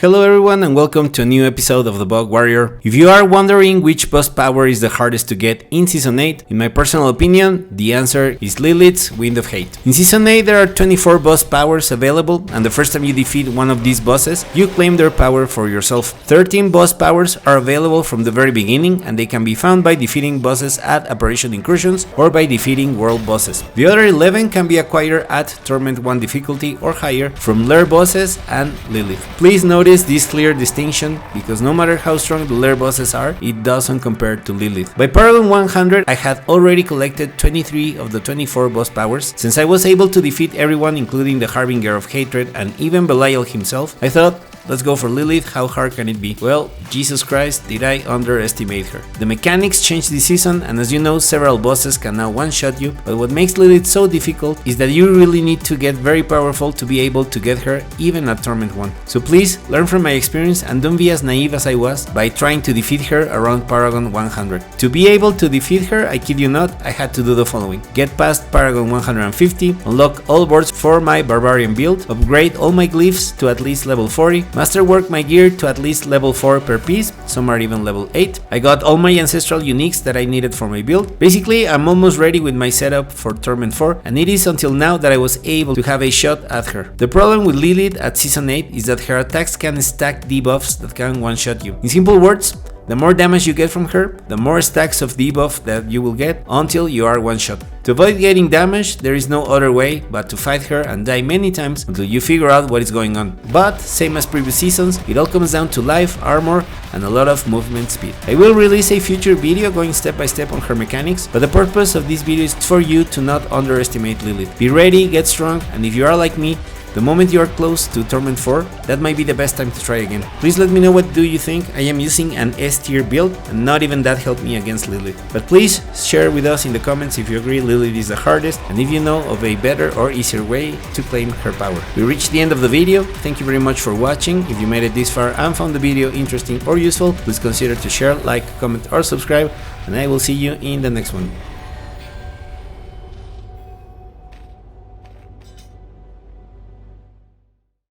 Hello everyone and welcome to a new episode of the Bug Warrior. If you are wondering which boss power is the hardest to get in Season 8, in my personal opinion, the answer is Lilith's Wind of Hate. In Season 8 there are 24 boss powers available, and the first time you defeat one of these bosses, you claim their power for yourself. 13 boss powers are available from the very beginning, and they can be found by defeating bosses at Apparition Incursions or by defeating world bosses. The other 11 can be acquired at Torment 1 difficulty or higher from Lair bosses and Lilith. Please notice this clear distinction, because no matter how strong the Lair bosses are, it doesn't compare to Lilith. By Paragon 100, I had already collected 23 of the 24 boss powers. Since I was able to defeat everyone, including the Harbinger of Hatred and even Belial himself, I thought, let's go for Lilith. How hard can it be? Well, Jesus Christ, did I underestimate her. The mechanics changed this season, and as you know, several bosses can now one-shot you, but what makes Lilith so difficult is that you really need to get very powerful to be able to get her even at Torment 1. So please, learn from my experience and don't be as naive as I was by trying to defeat her around Paragon 100. To be able to defeat her, I kid you not, I had to do the following: get past Paragon 150, unlock all boards for my Barbarian build, upgrade all my glyphs to at least level 40, masterwork my gear to at least level 4 per piece, some are even level 8. I got all my ancestral uniques that I needed for my build. Basically, I'm almost ready with my setup for Torment 4, and it is until now that I was able to have a shot at her. The problem with Lilith at Season 8 is that her attacks can stack debuffs that can one-shot you. In simple words, the more damage you get from her, the more stacks of debuff that you will get until you are one-shot. To avoid getting damaged, there is no other way but to fight her and die many times until you figure out what is going on. But, same as previous seasons, it all comes down to life, armor, and a lot of movement speed. I will release a future video going step by step on her mechanics, but the purpose of this video is for you to not underestimate Lilith. Be ready, get strong, and if you are like me, the moment you are close to Torment 4, that might be the best time to try again. Please let me know what do you think. I am using an S tier build, and not even that helped me against Lilith. But please share with us in the comments if you agree Lilith is the hardest, and if you know of a better or easier way to claim her power. We reached the end of the video. Thank you very much for watching. If you made it this far and found the video interesting or useful, please consider to share, like, comment or subscribe, and I will see you in the next one.